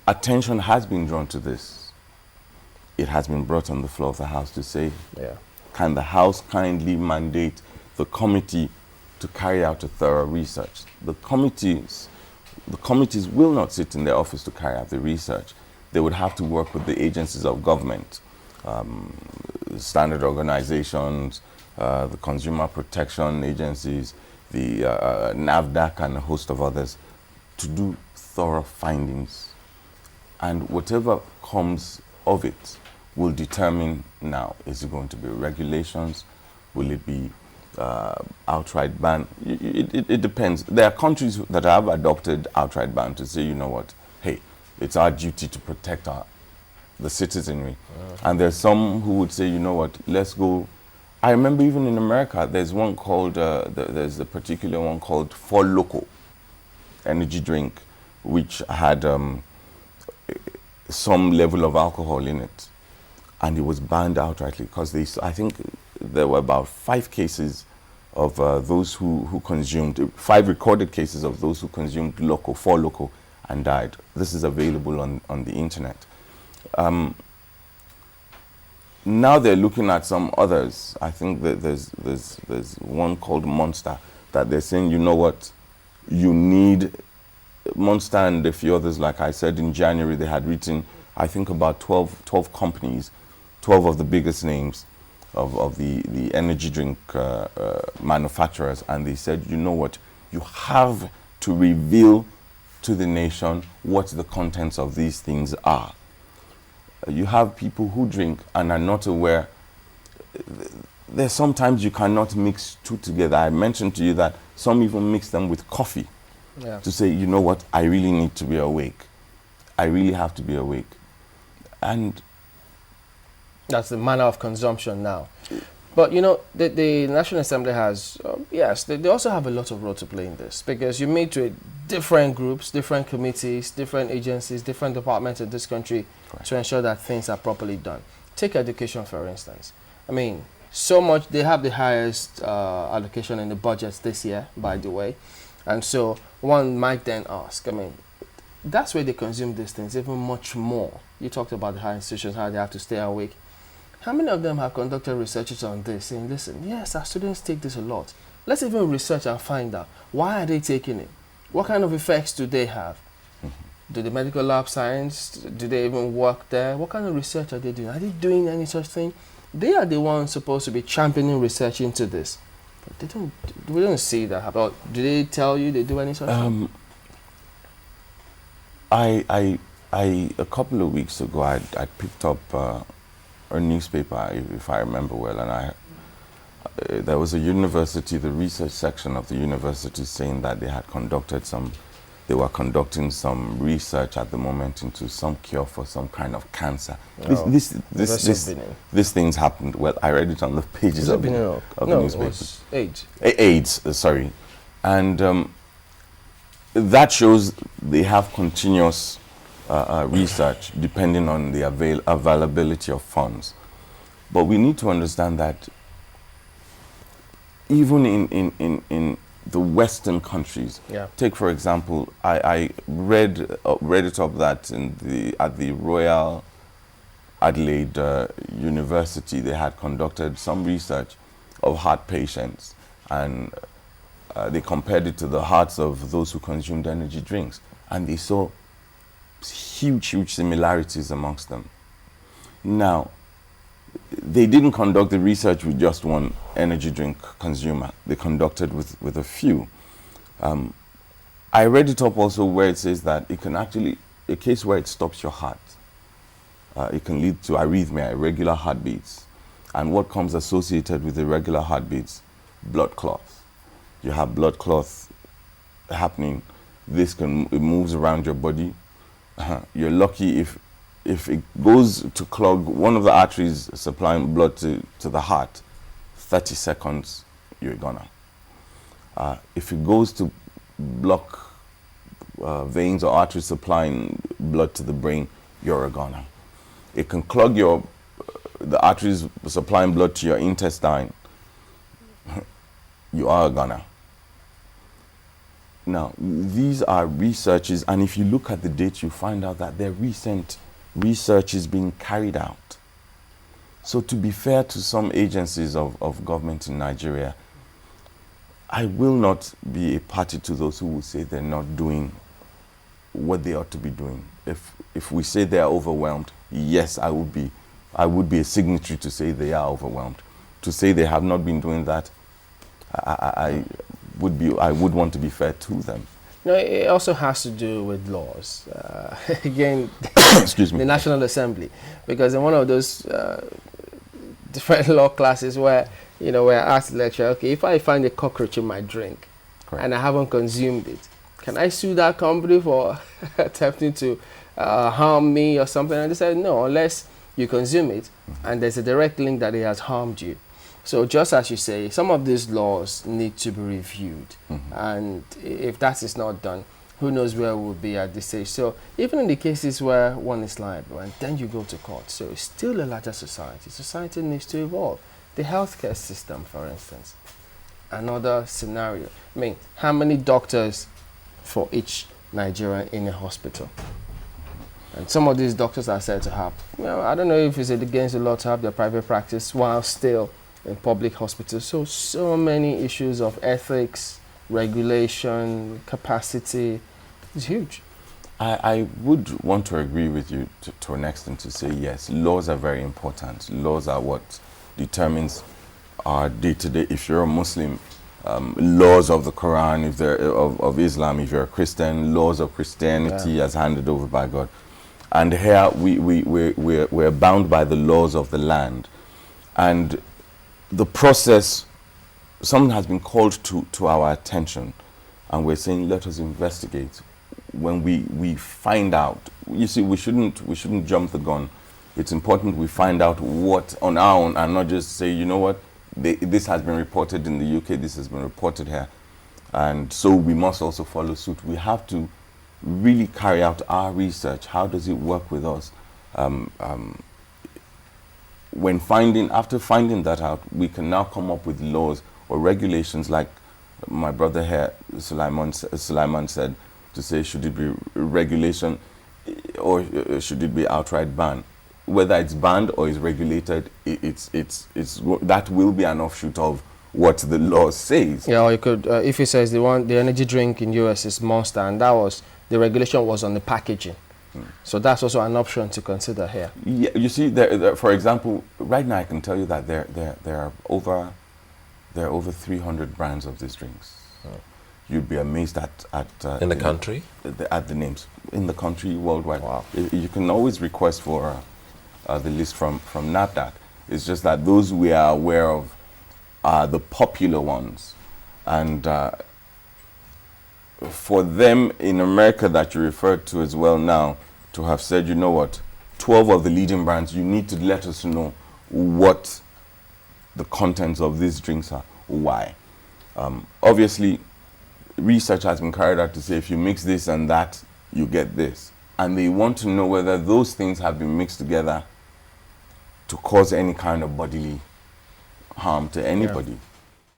attention has been drawn to this. It has been brought on the floor of the House to say, can the House kindly mandate the committee to carry out a thorough research? The committees will not sit in their office to carry out the research. They would have to work with the agencies of government, standard organizations, the consumer protection agencies, the NAFDAC and a host of others, to do thorough findings. And whatever comes of it will determine now, is it going to be regulations? Will it be outright ban? It depends. There are countries that have adopted outright ban to say, you know what, hey, it's our duty to protect the citizenry. And there's some who would say, you know what, let's go. I remember even in America, there's one called, there's a particular one called For Loco energy drink, which had some level of alcohol in it. And it was banned outrightly because I think there were about 5 cases of those who consumed, 5 recorded cases of those who consumed Loco, For Loco, and died. This is available on the internet. Now they're looking at some others. I think that there's one called Monster that they're saying, you know what, you need Monster and a few others. Like I said, in January they had written, I think, about 12 companies, 12 of the biggest names of the energy drink manufacturers, and they said, you know what, you have to reveal to the nation what the contents of these things are. You have people who drink and are not aware. There's sometimes you cannot mix two together. I mentioned to you that some even mix them with coffee to say, you know what, I really need to be awake. I really have to be awake. And that's the manner of consumption now. But you know, the National Assembly has, yes, they also have a lot of role to play in this, because you meet with different groups, different committees, different agencies, different departments in this country to ensure that things are properly done. Take education, for instance. I mean, so much, they have the highest allocation in the budgets this year, by the way. And so one might then ask, I mean, that's where they consume these things, even much more. You talked about the higher institutions, how they have to stay awake. How many of them have conducted researches on this, saying, listen, yes, our students take this a lot. Let's even research and find out, why are they taking it? What kind of effects do they have? Do the medical lab science, do they even work there? What kind of research are they doing? Are they doing any such thing? They are the ones supposed to be championing research into this. But we don't see that happen. Do they tell you they do any such thing? A couple of weeks ago, I picked up a newspaper, if I remember well, and there was a university, the research section of the university, saying that they were conducting some research at the moment into some cure for some kind of cancer. These things happened. Well, I read it on the pages of the newspaper. It was AIDS. AIDS, sorry. And that shows they have continuous research depending on the availability of funds. But we need to understand that even in the Western countries, take for example, I read it up that at the Royal Adelaide University, they had conducted some research of heart patients, and they compared it to the hearts of those who consumed energy drinks, and they saw huge similarities amongst them. Now, they didn't conduct the research with just one energy drink consumer. They conducted with a few. I read it up also where it says that it can actually, a case where it stops your heart, it can lead to arrhythmia, irregular heartbeats. And what comes associated with irregular heartbeats? Blood clots. You have blood clots happening. It moves around your body. You're lucky if it goes to clog one of the arteries supplying blood to the heart, 30 seconds, you're gonna. If it goes to block veins or arteries supplying blood to the brain, you're a goner. It can clog the arteries supplying blood to your intestine, you are a goner. Now, these are researches, and if you look at the dates, you find out that their recent research is being carried out. So to be fair to some agencies of government in Nigeria, I will not be a party to those who will say they're not doing what they ought to be doing. If we say they are overwhelmed, yes, I would be a signatory to say they are overwhelmed. To say they have not been doing that, I would want to be fair to them. No, it also has to do with laws. Again, excuse me, the National Assembly, because in one of those different law classes where we're asked to lecture, okay, if I find a cockroach in my drink, correct, and I haven't consumed it, can I sue that company for attempting to harm me or something? And they said no, unless you consume it, and there's a direct link that it has harmed you. So just as you say, some of these laws need to be reviewed. And if that is not done, who knows where we'll be at this stage. So even in the cases where one is liable, and then you go to court, so it's still a larger society. Society needs to evolve. The healthcare system, for instance, another scenario. I mean, how many doctors for each Nigerian in a hospital? And some of these doctors are said to have, I don't know if it's against the law to have their private practice while still in public hospitals. So many issues of ethics, regulation, capacity. It's huge. I would want to agree with you to an extent to say yes, laws are very important. Laws are what determines our day-to-day. If you're a Muslim, laws of the Quran, if they're of Islam, if you're a Christian, laws of Christianity as handed over by God. And here we're bound by the laws of the land. And the process, something has been called to our attention, and we're saying, let us investigate. When we find out, you see, we shouldn't jump the gun. It's important we find out what on our own, and not just say, you know what, this has been reported in the UK, this has been reported here, and so we must also follow suit. We have to really carry out our research. How does it work with us? After finding that out, we can now come up with laws or regulations, like my brother here, Sulaiman said, to say, should it be regulation or should it be outright ban? Whether it's banned or is regulated, that will be an offshoot of what the law says. Yeah, or you could, if it says the energy drink in US is Monster, and the regulation was on the packaging. So that's also an option to consider here. Yeah, you see, for example, right now I can tell you that there are over 300 brands of these drinks. You'd be amazed at in the country, at the names in the country, worldwide. Wow. You can always request for the list from NAFDAC. It's just that those we are aware of are the popular ones, and for them in America that you referred to as well now, to have said, you know what, 12 of the leading brands, you need to let us know what the contents of these drinks are. Why? Obviously, research has been carried out to say if you mix this and that, you get this. And they want to know whether those things have been mixed together to cause any kind of bodily harm to anybody.